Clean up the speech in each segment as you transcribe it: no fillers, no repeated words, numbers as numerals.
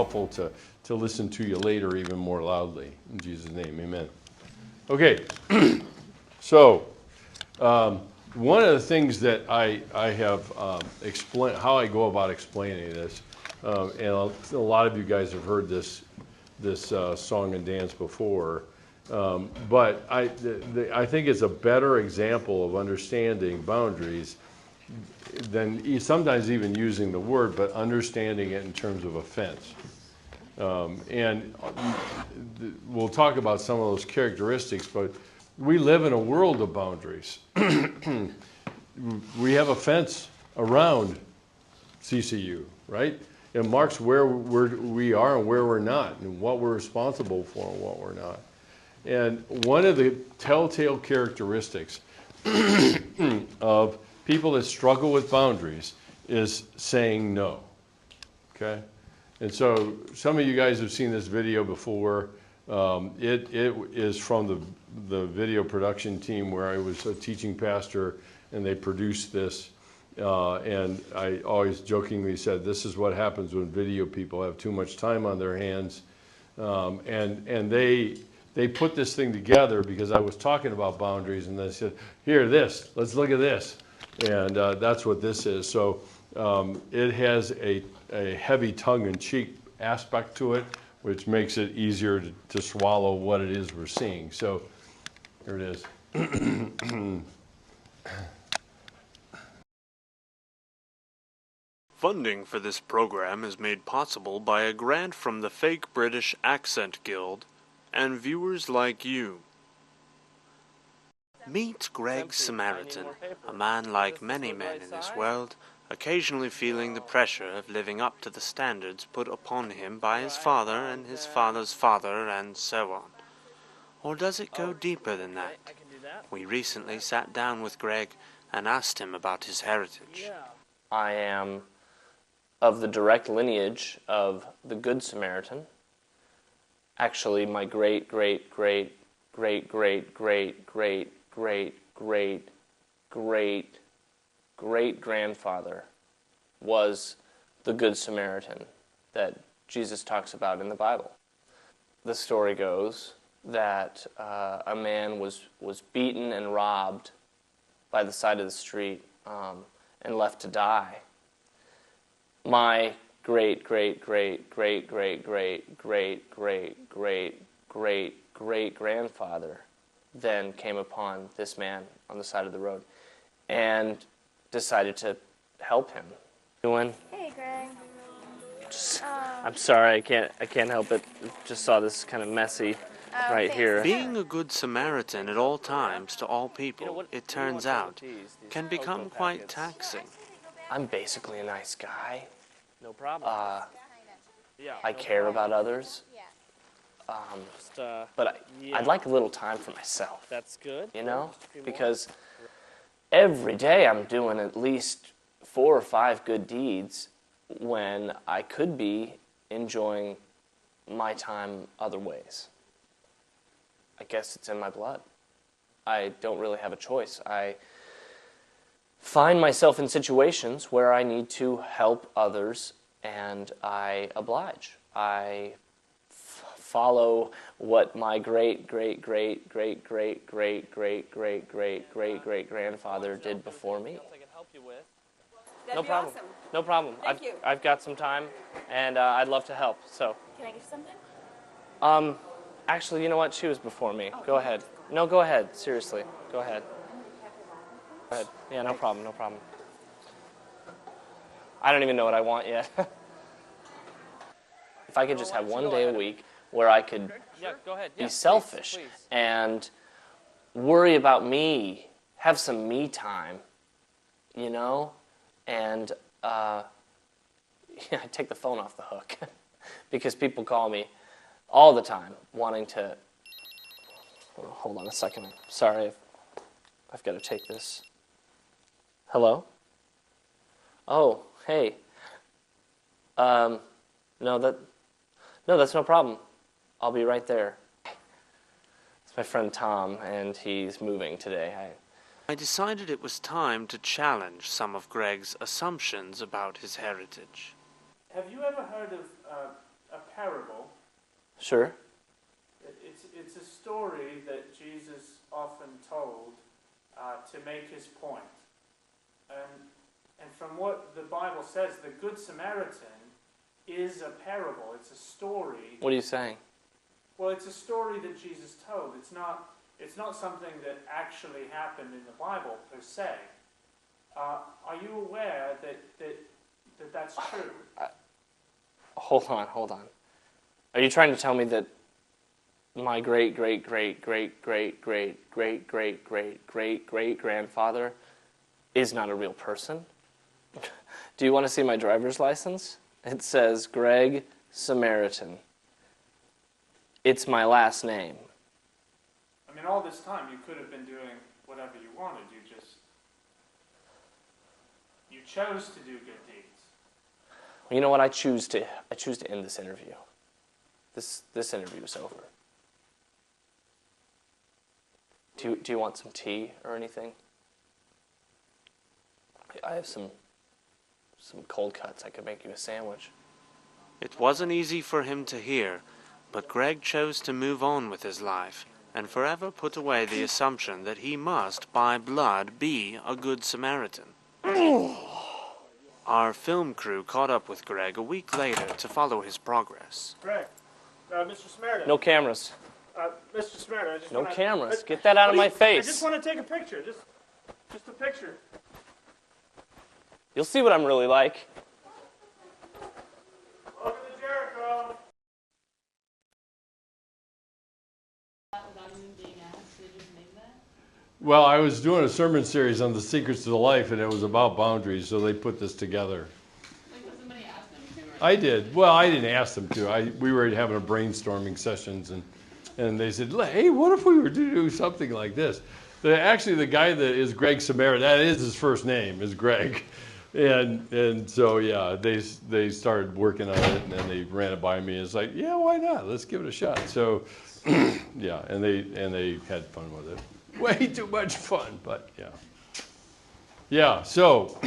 helpful to listen to you later even more loudly. In Jesus' name, amen. Okay, so one of the things that I have explained, how I go about explaining this, and a lot of you guys have heard this song and dance before, but I think it's a better example of understanding boundaries than sometimes even using the word, but understanding it in terms of offense. And we'll talk about some of those characteristics, but we live in a world of boundaries. We have a fence around CCU, right? It marks where we are and where we're not, and what we're responsible for and what we're not. And one of the telltale characteristics of people that struggle with boundaries is saying no, okay? And so some of you guys have seen this video before. It is from the video production team where I was a teaching pastor, and they produced this. And I always jokingly said, this is what happens when video people have too much time on their hands. And they put this thing together because I was talking about boundaries, and they said, here, let's look at this. And that's what this is. So it has a heavy tongue-in-cheek aspect to it, which makes it easier to swallow what it is we're seeing. So here it is. Funding for this program is made possible by a grant from the Fake British Accent Guild and viewers like you. Meet Greg Samaritan, a man like many men in this world, occasionally feeling the pressure of living up to the standards put upon him by his father and his father's father and so on. Or does it go deeper than that? We recently sat down with Greg and asked him about his heritage. I am of the direct lineage of the Good Samaritan. Actually, my great grandfather was the Good Samaritan that Jesus talks about in the Bible. The story goes that a man was beaten and robbed by the side of the street and left to die. My great grandfather then came upon this man on the side of the road and decided to help him. Hey, Greg. I'm sorry, I can't help it. Just saw this kind of messy right here. Being a good Samaritan at all times to all people, it turns out, can become quite taxing. I'm basically a nice guy. No problem. I care about others. But I'd like a little time for myself. That's good. You know? Because every day I'm doing at least 4 or 5 good deeds when I could be enjoying my time other ways. I guess it's in my blood. I don't really have a choice. I find myself in situations where I need to help others, and I oblige. I follow what my great grandfather did before me. That'd No be problem. awesome. No problem. Thank you. I've got some time, and I'd love to help. So, Can I get you something? actually, you know what? She was before me. Go ahead. No, go ahead. Seriously, go ahead. Go ahead. Yeah, no problem. No problem. I don't even know what I want yet. If I could just have one day a week where I could be selfish and worry about me, have some me time, you know, and I take the phone off the hook because people call me all the time wanting to. Oh, hold on a second. Sorry, I've got to take this. Hello? Oh, hey. No, that's no problem. I'll be right there. It's my friend Tom, and he's moving today. I decided it was time to challenge some of Greg's assumptions about his heritage. Have you ever heard of a parable. Sure. It's a story that Jesus often told to make his point. And from what the Bible says, the Good Samaritan is a parable. It's a story. What are you saying? Well, it's a story that Jesus told. It's not something that actually happened in the Bible per se. Are you aware that that's true? Hold on. Are you trying to tell me that my great grandfather is not a real person? Do you want to see my driver's license? It says Greg Samaritan. It's my last name. I mean, all this time you could have been doing whatever you wanted. You chose to do good deeds. Well, you know what? I choose to end this interview. This interview is over. Do you want some tea or anything? I have some cold cuts. I could make you a sandwich. It wasn't easy for him to hear, but Greg chose to move on with his life and forever put away the assumption that he must, by blood, be a good Samaritan. Our film crew caught up with Greg a week later to follow his progress. Greg, Mr. Samaritan. No cameras. Mr. Samaritan, I just No wanna, cameras. Get that out of my face. I just want to take a picture. Just a picture. You'll see what I'm really like. Welcome to Jericho. Without even being asked, they just make that? Well, I was doing a sermon series on the secrets to life, and it was about boundaries, so they put this together. Like, does somebody ask them to? Or I did. Well, I didn't ask them to. We were having a brainstorming sessions, and they said, hey, what if we were to do something like this? Actually, the guy that is Greg Samaritan, that is his first name, is Greg. And so, yeah, they started working on it, and then they ran it by me. It's like, yeah, why not? Let's give it a shot. So, yeah, and they had fun with it. Way too much fun, but yeah. Yeah, so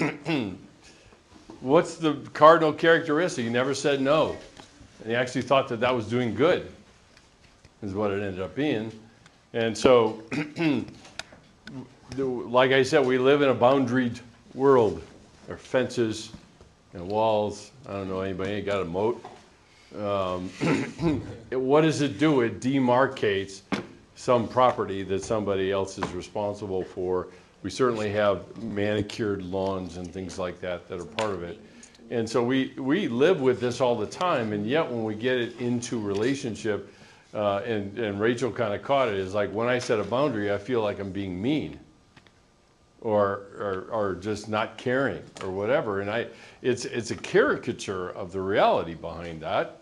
what's the cardinal characteristic? He never said no. And he actually thought that was doing good, is what it ended up being. And so, like I said, we live in a boundaried world. There are fences and walls. I don't know, anybody ain't got a moat. What does it do? It demarcates some property that somebody else is responsible for. We certainly have manicured lawns and things like that that are part of it. And so we live with this all the time, and yet when we get it into relationship, and Rachel kind of caught it, is like when I set a boundary, I feel like I'm being mean or just not caring or whatever. And it's a caricature of the reality behind that.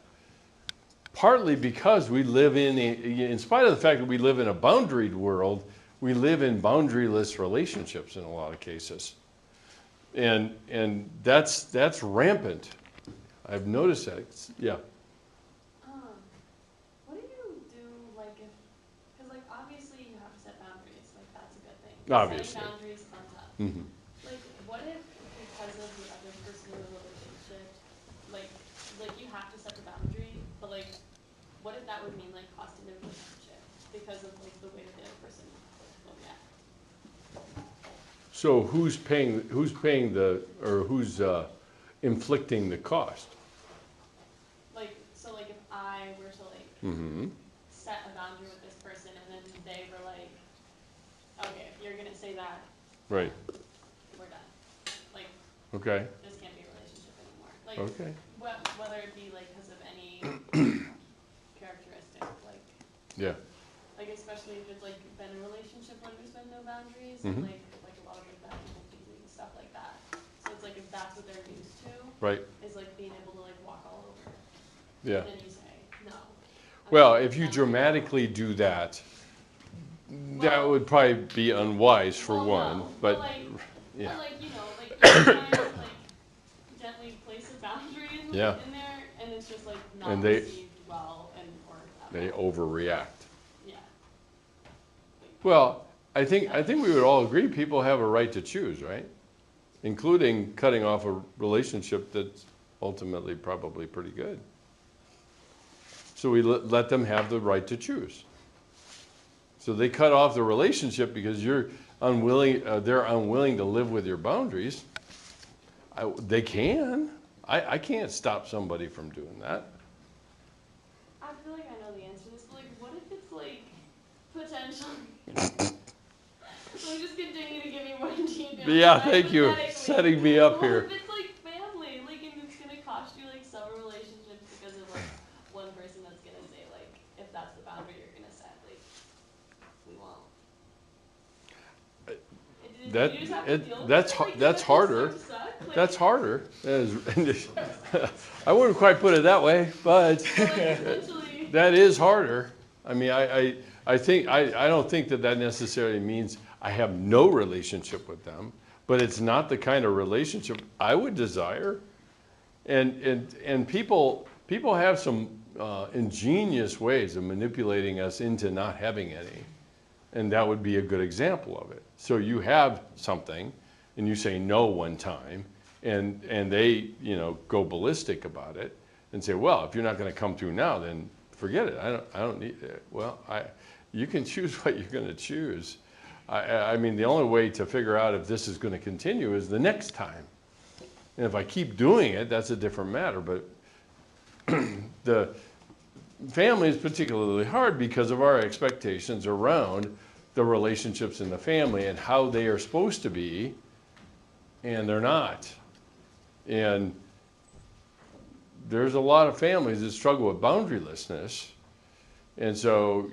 Partly because we live in spite of the fact that we live in a boundaried world, we live in boundaryless relationships in a lot of cases. And that's rampant. I've noticed that. Yeah. what do you do, like, because, like, obviously you have to set boundaries, like, that's a good thing. Obviously. Setting boundaries, thumbs up. Mm-hmm. Like, what if, because of the other person in the relationship, like, you have to set the boundary, but, like, what if that would mean, like, costing the relationship because of, like, the way that the other person will react? So who's paying who's inflicting the cost? Like, so, like, if I were to, like, Mm-hmm. set a boundary with this person and then they were like, okay, if you're gonna say that, Right. we're done. Like, Okay. this can't be a relationship anymore. Like, Okay. whether it be, like, because of any characteristic, like, Yeah. like, especially if it's, like, been a relationship where there's been no boundaries, Mhm. and, like a lot of, like, bad people pleasing and stuff like that. So it's, like, if that's what they're used to, Right. is, like, being able to, like, walk all over. Yeah. And then you say, no. Well, if you dramatically do that, that would probably be unwise for Well, one. no, But like, yeah. But, like, you know, like, you're trying to, like, gently place a boundary in Yeah. there, and it's just, like, not And they- received well, or that They well. overreact. Yeah. Well, I think we would all agree people have a right to choose, right? Including cutting off a relationship that's ultimately probably pretty good. So we let them have the right to choose. So they cut off the relationship because you're unwilling, they're unwilling to live with your boundaries. They can. I can't stop somebody from doing that. I feel like I know the answer to this, but like, what if it's like potentially? Like, just continue to give me more details. Yeah, thank you. Hypothetically, Setting me up what here. if it's like family, like, and it's gonna cost you like several relationships because of like one person that's gonna say like, if that's the boundary you're gonna set, like, we won't. That- You just have to deal with that's it? har- Like, that's does that harder. just suck? Like, That's harder. I wouldn't quite put it that way, but like, essentially, that is harder. I mean, I don't think that necessarily means I have no relationship with them, but it's not the kind of relationship I would desire. And people have some ingenious ways of manipulating us into not having any, and that would be a good example of it. So you have something, and you say no one time, and they go ballistic about it and say, well, if you're not going to come through now, then forget it. I don't need it. Well, you can choose what you're going to choose. I mean, the only way to figure out if this is going to continue is the next time. And if I keep doing it, that's a different matter. But the family is particularly hard because of our expectations around the relationships in the family and how they are supposed to be, and they're not. And there's a lot of families that struggle with boundarylessness. And so,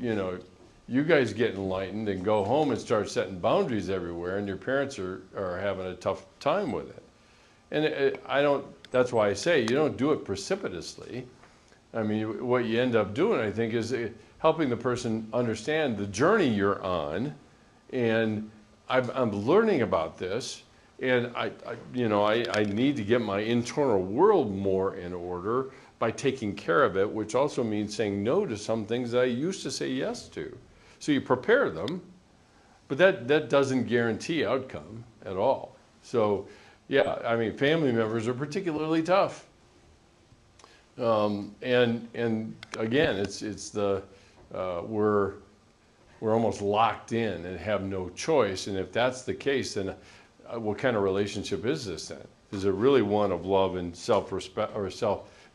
you guys get enlightened and go home and start setting boundaries everywhere, and your parents are having a tough time with it. And that's why I say you don't do it precipitously. I mean, what you end up doing, I think, is helping the person understand the journey you're on. And I'm learning about this, and I need to get my internal world more in order by taking care of it, which also means saying no to some things that I used to say yes to. So you prepare them, but that doesn't guarantee outcome at all. So, yeah, I mean, family members are particularly tough. And again, it's the we're almost locked in and have no choice. And if that's the case, then what kind of relationship is this then? Is it really one of love and self-respect or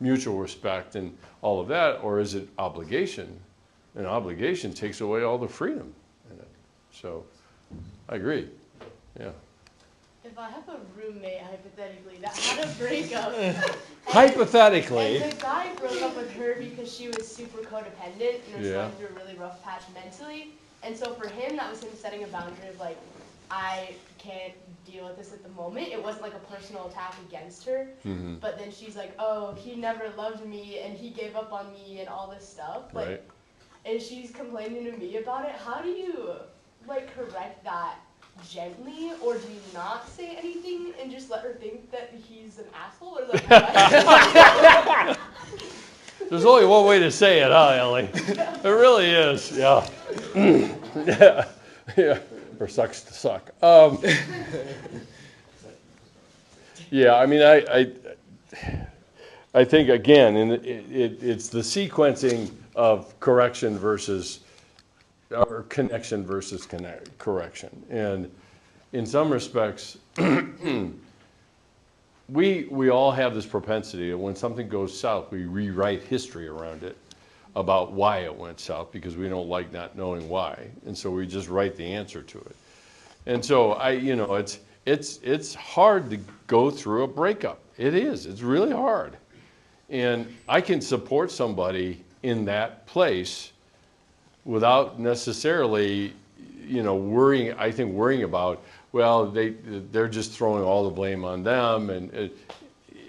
mutual respect and all of that, or is it obligation? And obligation takes away all the freedom in it. So I agree. Yeah. If I have a roommate, hypothetically, that had a breakup. Hypothetically. And the guy broke up with her because she was super codependent and was Yeah. going through a really rough patch mentally. And so for him, that was him setting a boundary of like, I can't deal with this at the moment. It wasn't like a personal attack against her. Mm-hmm. But then she's like, oh, he never loved me and he gave up on me and all this stuff. Like, Right. and she's complaining to me about it. How do you like correct that gently, or do you not say anything and just let her think that he's an asshole, or like what? There's only one way to say it, huh, Ellie? It really is. Yeah. Yeah. Yeah. Or sucks to suck. Yeah, I mean, I think, again, it's the sequencing of correction versus, or connection versus correction. And in some respects, we all have this propensity that when something goes south, we rewrite history around it about why it went south, because we don't like not knowing why. And so we just write the answer to it. And so it's hard to go through a breakup. It is. It's really hard. And I can support somebody in that place without necessarily, worrying about, well, they're just throwing all the blame on them, and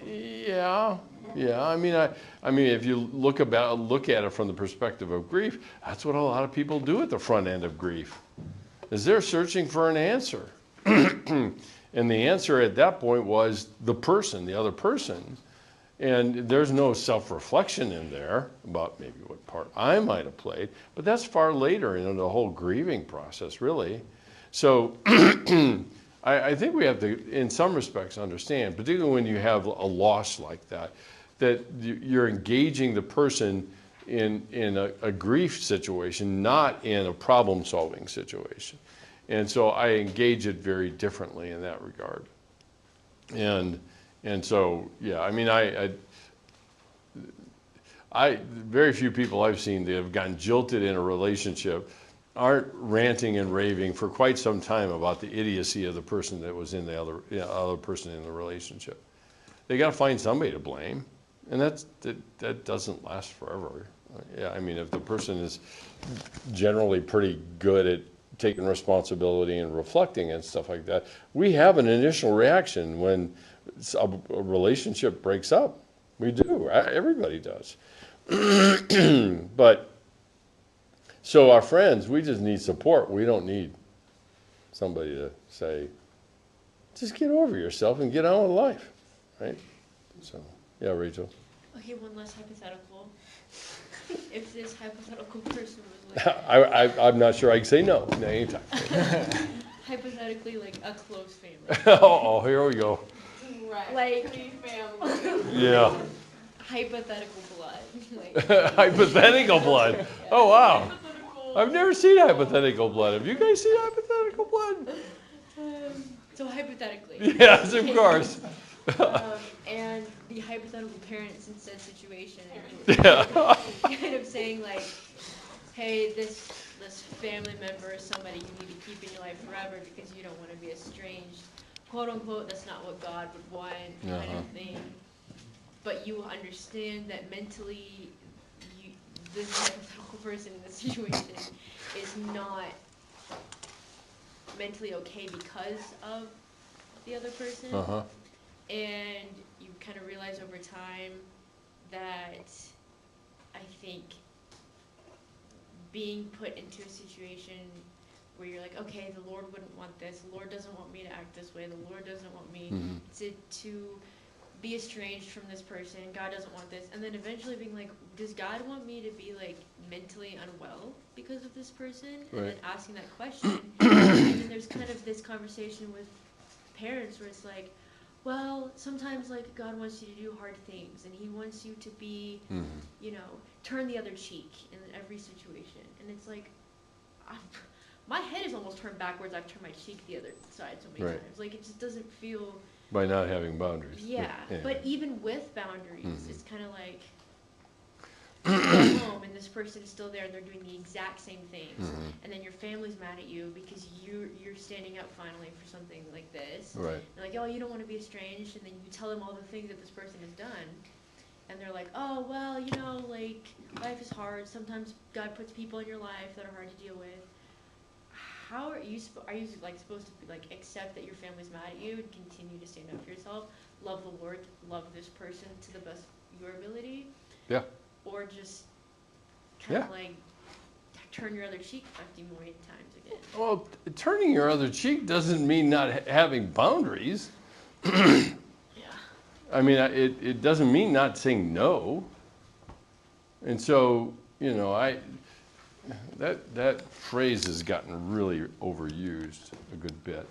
yeah. I mean, if you look at it from the perspective of grief, that's what a lot of people do at the front end of grief, is they're searching for an answer, and the answer at that point was the other person. And there's no self-reflection in there about maybe what part I might have played, but that's far later in the whole grieving process, really. So I think we have to, in some respects, understand, particularly when you have a loss like that you're engaging the person in a grief situation, not in a problem-solving situation. And so I engage it very differently in that regard. And so, yeah, I mean, very few people I've seen that have gotten jilted in a relationship aren't ranting and raving for quite some time about the idiocy of the person that was in the other person in the relationship. They got to find somebody to blame, and that doesn't last forever. Yeah, I mean, if the person is generally pretty good at taking responsibility and reflecting and stuff like that, we have an initial reaction when a relationship breaks up. We do. Everybody does. But so our friends, we just need support. We don't need somebody to say, just get over yourself and get on with life, right? So, yeah, Rachel. Okay, one last hypothetical. If this hypothetical person was like, I'm not sure I can say no anytime. hypothetically, like a close family. Oh, here we go. Right. Like- family. Yeah. Hypothetical blood. Like, Hypothetical blood. Oh, wow. I've never seen hypothetical blood. Have you guys seen hypothetical blood? so hypothetically. Yes, of course. And the hypothetical parents in said situation Yeah. kind of saying like, hey, this family member is somebody you need to keep in your life forever because you don't want to be estranged. Quote unquote, that's not what God would want, kind of thing. But you understand that mentally, this hypothetical person in this situation is not mentally okay because of the other person. Uh-huh. And you kind of realize over time that I think being put into a situation where you're like, okay, the Lord wouldn't want this, the Lord doesn't want me to act this way, the Lord doesn't want me to be estranged from this person, God doesn't want this, and then eventually being like, does God want me to be like mentally unwell because of this person? And then asking that question, and then there's kind of this conversation with parents where it's like, well, sometimes like God wants you to do hard things, and He wants you to be, you know, turn the other cheek in every situation. And it's like, my head is almost turned backwards. I've turned my cheek the other side so many times. Like it just doesn't feel. By not having boundaries. Yeah, Yeah. but even with boundaries, it's kind of like you go home and this person is still there and they're doing the exact same things, and then your family's mad at you because you're standing up finally for something like this. Right. They're like, oh, you don't want to be estranged, and then you tell them all the things that this person has done, and they're like, oh, well, you know, like life is hard. Sometimes God puts people in your life that are hard to deal with. How are you like supposed to like accept that your family's mad at you and continue to stand up for yourself, love the Lord, love this person to the best of your ability? Yeah. Or just kind of like turn your other cheek 50 million times again. Well, turning your other cheek doesn't mean not having boundaries. Yeah. I mean, it doesn't mean not saying no. And so, you know, that phrase has gotten really overused a good bit.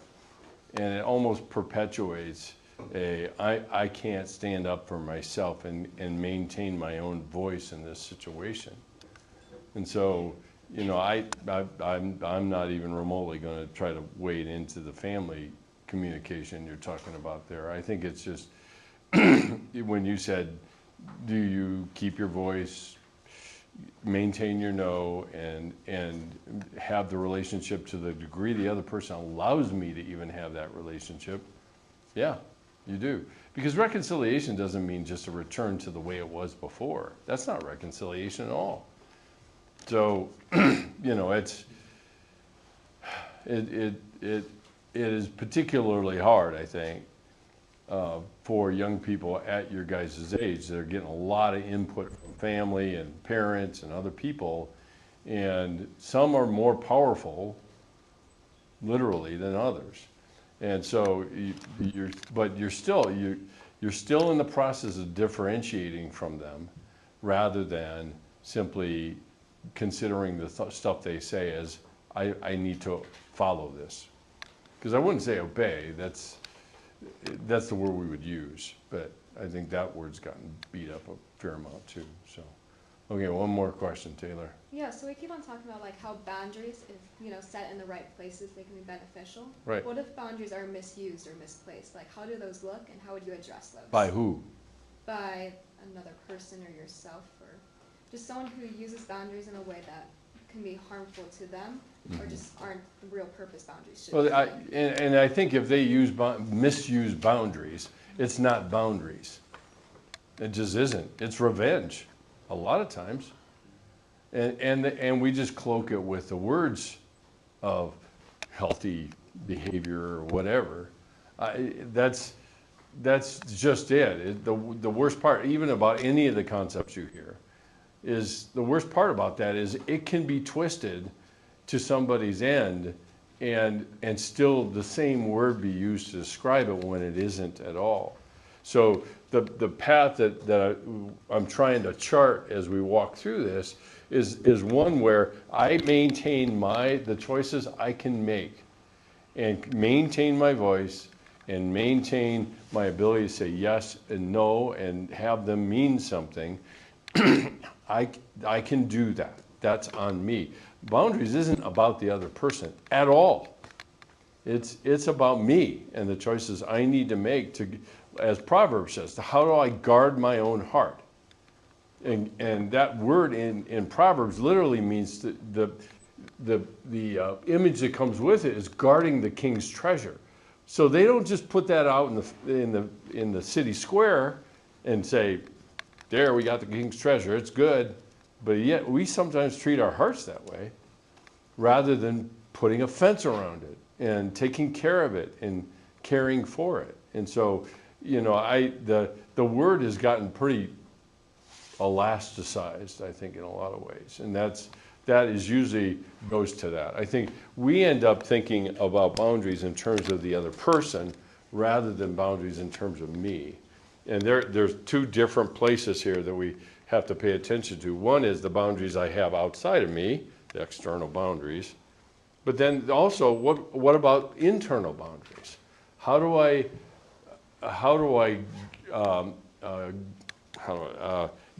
And it almost perpetuates I can't stand up for myself and maintain my own voice in this situation. And so, you know, I'm not even remotely going to try to wade into the family communication you're talking about there. I think it's just, when you said, do you keep your voice, maintain your no, and have the relationship to the degree the other person allows me to even have that relationship, yeah, you do. Because reconciliation doesn't mean just a return to the way it was before. That's not reconciliation at all. So, you know, it is particularly hard, I think, for young people at your guys' age. They're getting a lot of input from family and parents and other people, and some are more powerful, literally, than others. And so, you're still in the process of differentiating from them, rather than simply considering the stuff they say as I need to follow this, because I wouldn't say obey. That's the word we would use, but I think that word's gotten beat up a fair amount too. So, Okay, one more question, Taylor. Yeah, so we keep on talking about like how boundaries, if set in the right places, they can be beneficial. Right. What if boundaries are misused or misplaced? Like, how do those look, and how would you address those? By who? By another person or yourself, or just someone who uses boundaries in a way that can be harmful to them, or just aren't the real purpose boundaries should Well, be. and I think if they misuse boundaries, it's not boundaries. It just isn't. It's revenge, a lot of times. And we just cloak it with the words of healthy behavior or whatever. That's just it. The worst part, even about any of the concepts you hear, is the worst part about that is it can be twisted to somebody's end, and still the same word be used to describe it when it isn't at all. So the path that I'm trying to chart as we walk through this is one where I maintain the choices I can make, and maintain my voice, and maintain my ability to say yes and no and have them mean something. I can do that. That's on me. Boundaries isn't about the other person at all. It's about me and the choices I need to make to, as Proverbs says, how do I guard my own heart? And that word in Proverbs literally means the image that comes with it is guarding the king's treasure. So they don't just put that out in the city square and say, there, we got the king's treasure, it's good. But yet we sometimes treat our hearts that way, rather than putting a fence around it and taking care of it and caring for it. And so, the word has gotten pretty elasticized, I think, in a lot of ways. And that is usually goes to that. I think we end up thinking about boundaries in terms of the other person rather than boundaries in terms of me. And there's two different places here that we have to pay attention to. One is the boundaries I have outside of me, the external boundaries. But then also, what about internal boundaries? How do I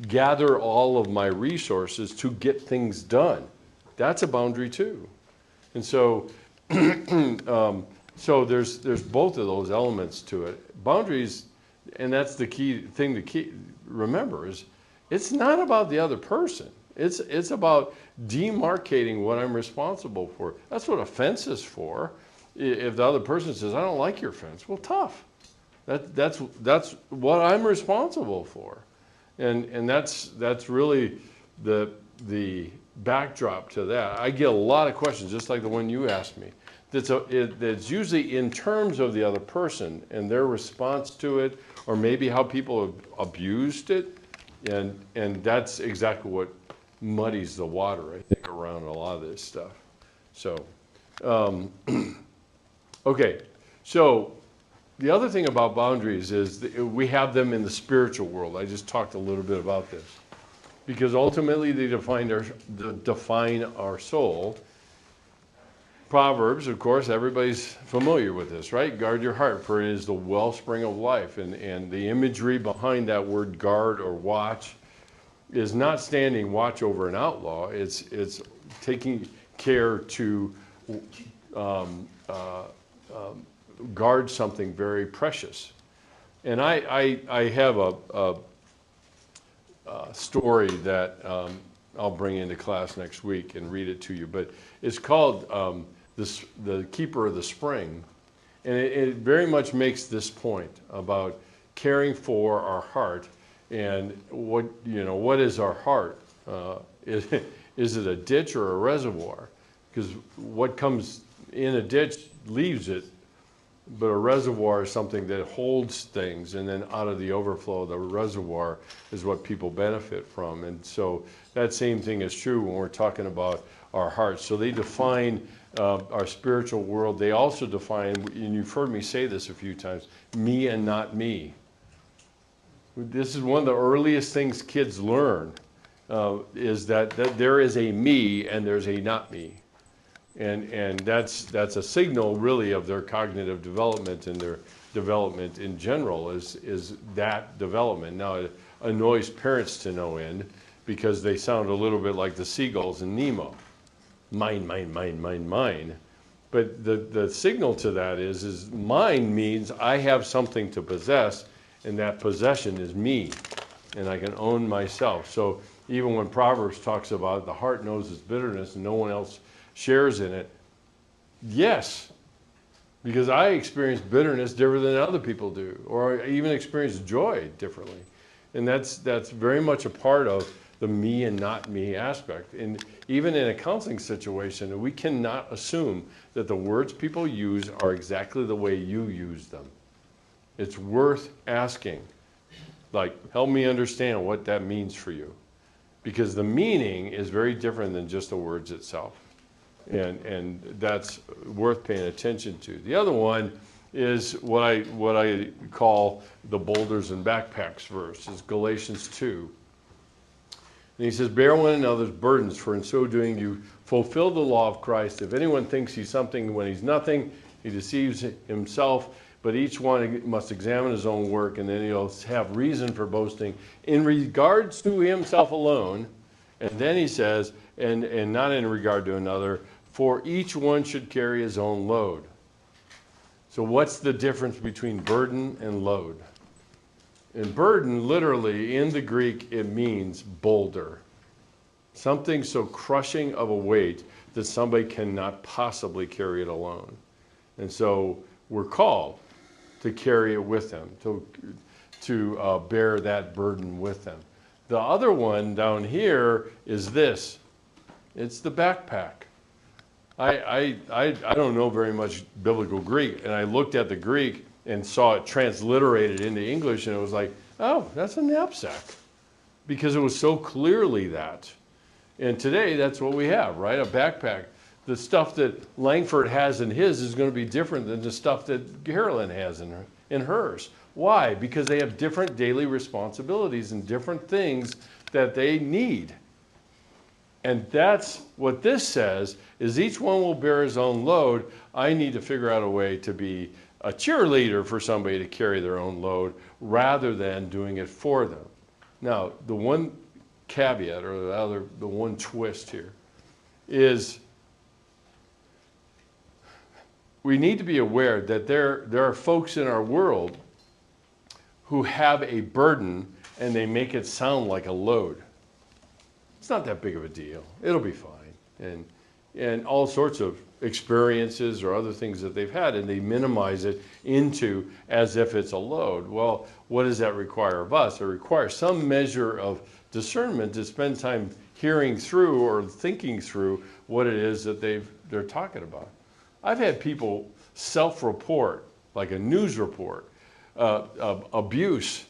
gather all of my resources to get things done? That's a boundary too. And so, so there's both of those elements to it. Boundaries, and that's the key thing to remember, is it's not about the other person. It's about demarcating what I'm responsible for. That's what a fence is for. If the other person says, I don't like your fence, well, tough. That's what I'm responsible for. And that's really the backdrop to that. I get a lot of questions, just like the one you asked me, that's usually in terms of the other person and their response to it, or maybe how people have abused it. And that's exactly what muddies the water, I think, around a lot of this stuff. So, okay. So the other thing about boundaries is that we have them in the spiritual world. I just talked a little bit about this. Because ultimately they define our soul. Proverbs, of course, everybody's familiar with this, right? Guard your heart, for it is the wellspring of life. And the imagery behind that word guard or watch is not standing watch over an outlaw. It's taking care to guard something very precious. And I have a story that I'll bring into class next week and read it to you. But it's called The Keeper of the Spring. And it very much makes this point about caring for our heart. And what is our heart? Is it a ditch or a reservoir? Because what comes in a ditch leaves it, but a reservoir is something that holds things, and then out of the overflow, the reservoir is what people benefit from. And so that same thing is true when we're talking about our hearts. So they define our spiritual world. They also define, and you've heard me say this a few times, me and not me. This is one of the earliest things kids learn, is that there is a me and there's a not me. And that's a signal really of their cognitive development and their development in general is that development. Now it annoys parents to no end because they sound a little bit like the seagulls in Nemo. Mine, mine, mine, mine, mine. But the signal to that is mine means I have something to possess, and that possession is me, and I can own myself. So even when Proverbs talks about the heart knows its bitterness and no one else shares in it, yes, because I experience bitterness different than other people do, or I even experience joy differently. And that's very much a part of the me and not me aspect. And even in a counseling situation, we cannot assume that the words people use are exactly the way you use them. It's worth asking, like, help me understand what that means for you. Because the meaning is very different than just the words itself. And that's worth paying attention to. The other one is what I call the boulders and backpacks verse, is Galatians 2. And he says, bear one another's burdens, for in so doing you fulfill the law of Christ. If anyone thinks he's something when he's nothing, he deceives himself. But each one must examine his own work, and then he'll have reason for boasting in regards to himself alone. And then he says, and not in regard to another, for each one should carry his own load. So what's the difference between burden and load? And burden, literally, in the Greek, it means boulder. Something so crushing of a weight that somebody cannot possibly carry it alone. And so we're called to carry it with them, to bear that burden with them. The other one down here is this. It's the backpack. I don't know very much biblical Greek, and I looked at the Greek and saw it transliterated into English, and it was like, oh, that's a knapsack, because it was so clearly that. And today, that's what we have, right? A backpack. The stuff that Langford has in his is going to be different than the stuff that Carolyn has in hers. Why? Because they have different daily responsibilities and different things that they need. And that's what this says, is each one will bear his own load. I need to figure out a way to be a cheerleader for somebody to carry their own load rather than doing it for them. Now, the one caveat, or the one twist here, is we need to be aware that there are folks in our world who have a burden and they make it sound like a load. It's not that big of a deal. It'll be fine. And all sorts of experiences or other things that they've had, and they minimize it into as if it's a load. Well, what does that require of us? It requires some measure of discernment to spend time hearing through or thinking through what it is that they're talking about. I've had people self-report, like a news report, abuse.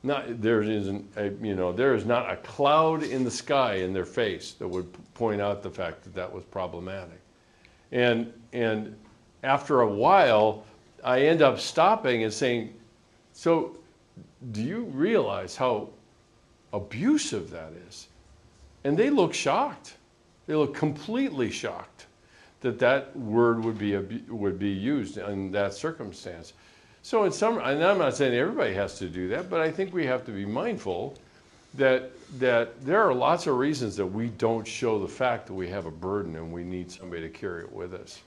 There is not a cloud in the sky in their face that would point out the fact that that was problematic. And after a while, I end up stopping and saying, so do you realize how abusive that is? And they look shocked. They look completely shocked that that word would be used in that circumstance. So and I'm not saying everybody has to do that, but I think we have to be mindful that there are lots of reasons that we don't show the fact that we have a burden and we need somebody to carry it with us.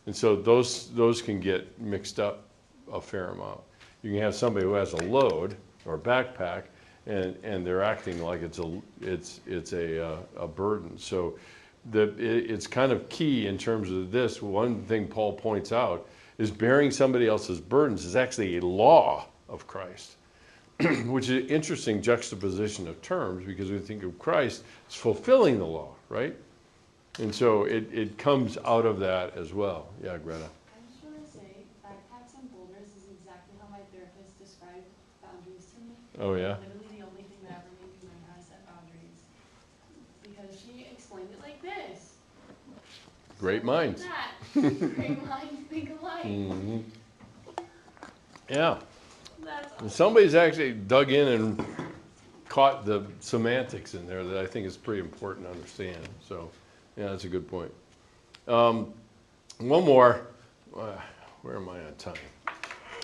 And so those can get mixed up a fair amount. You can have somebody who has a load or a backpack and they're acting like it's a burden. So it's kind of key in terms of this. One thing Paul points out is bearing somebody else's burdens is actually a law of Christ, which is an interesting juxtaposition of terms because we think of Christ as fulfilling the law, right? And so it comes out of that as well. Yeah, Greta. I just want to say, backpacks and boulders is exactly how my therapist described boundaries to me. Oh, yeah? Literally the only thing that ever made me learn how to set boundaries. Because she explained it like this. Great minds. Like that. Great minds think alike. Mm-hmm. Yeah. That's awesome. And somebody's actually dug in and caught the semantics in there that I think is pretty important to understand. So, yeah, that's a good point. One more. Where am I on time?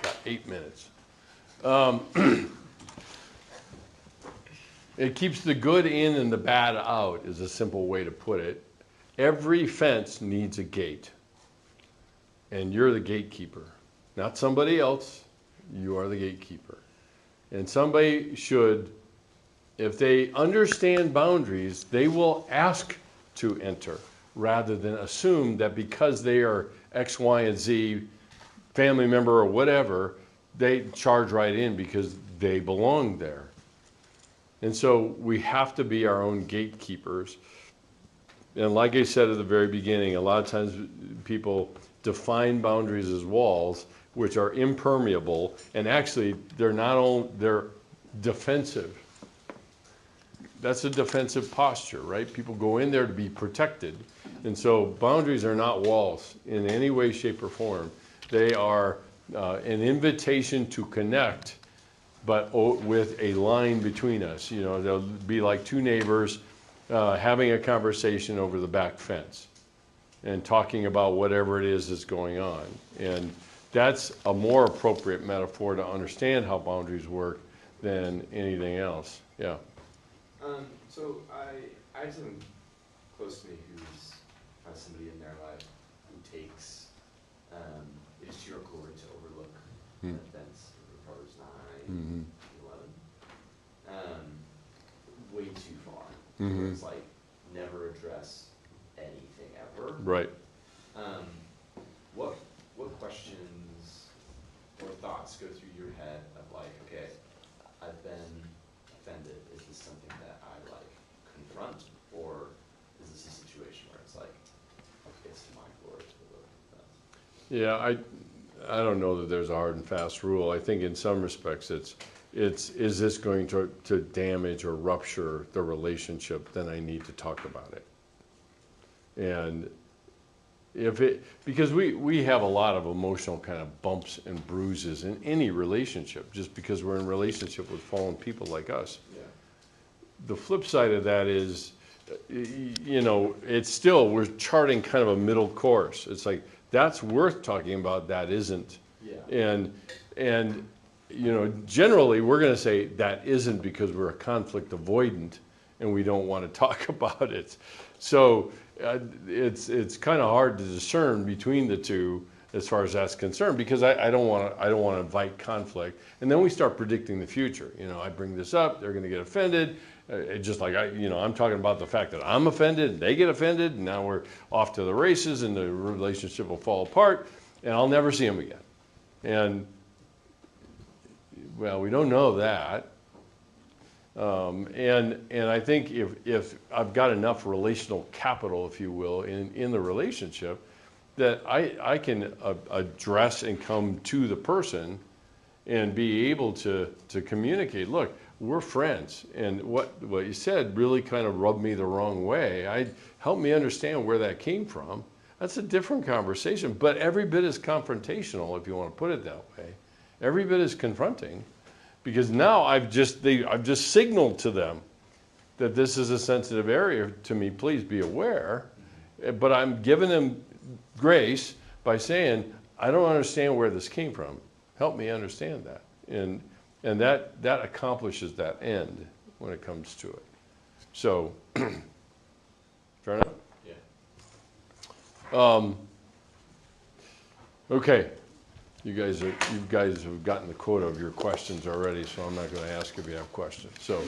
Got 8 minutes. It keeps the good in and the bad out, is a simple way to put it. Every fence needs a gate. And you're the gatekeeper. Not somebody else, you are the gatekeeper. And somebody should, if they understand boundaries, they will ask to enter rather than assume that because they are X, Y, and Z family member or whatever, they charge right in because they belong there. And so we have to be our own gatekeepers. And like I said at the very beginning, a lot of times people define boundaries as walls, which are impermeable, and actually they're not only, they're defensive. That's a defensive posture, right? People go in there to be protected. And so boundaries are not walls in any way, shape, or form. They are an invitation to connect, but with a line between us. You know, they'll be like two neighbors having a conversation over the back fence and talking about whatever it is that's going on. And that's a more appropriate metaphor to understand how boundaries work than anything else. Yeah. So I have someone close to me who's has somebody in their life who takes it is to your glory to overlook an offense of Proverbs 9, 11, way too far. Where it's like never address anything ever. Right. What questions or thoughts go through your head of like, okay, I've been offended. Is this something that I like confront, or is this a situation where it's like it's to my glory to the offense? Yeah, I don't know that there's a hard and fast rule. I think in some respects it's is this going to damage or rupture the relationship, then I need to talk about it. And if it, because we have a lot of emotional kind of bumps and bruises in any relationship, just because we're in relationship with fallen people like us. Yeah. The flip side of that is, you know, it's still, we're charting kind of a middle course. It's like, that's worth talking about, that isn't. Yeah. And you know, generally, we're going to say that isn't because we're a conflict avoidant and we don't want to talk about it. So it's kind of hard to discern between the two as far as that's concerned, because I don't want to invite conflict. And then we start predicting the future. You know, I bring this up, they're going to get offended. Just like I'm talking about the fact that I'm offended, and they get offended, and now we're off to the races, and the relationship will fall apart, and I'll never see them again. And well, we don't know that. And I think if I've got enough relational capital, if you will, in the relationship, that I can address and come to the person and be able to communicate, look, we're friends, and what you said really kind of rubbed me the wrong way. Help me understand where that came from. That's a different conversation, but every bit as confrontational, if you want to put it that way. Every bit is confronting, because now I've just signaled to them that this is a sensitive area to me, please be aware. But I'm giving them grace by saying, I don't understand where this came from. Help me understand that. And that accomplishes that end when it comes to it. So, fair enough? Yeah. Okay. You guys have gotten the quota of your questions already, so I'm not going to ask if you have questions. So.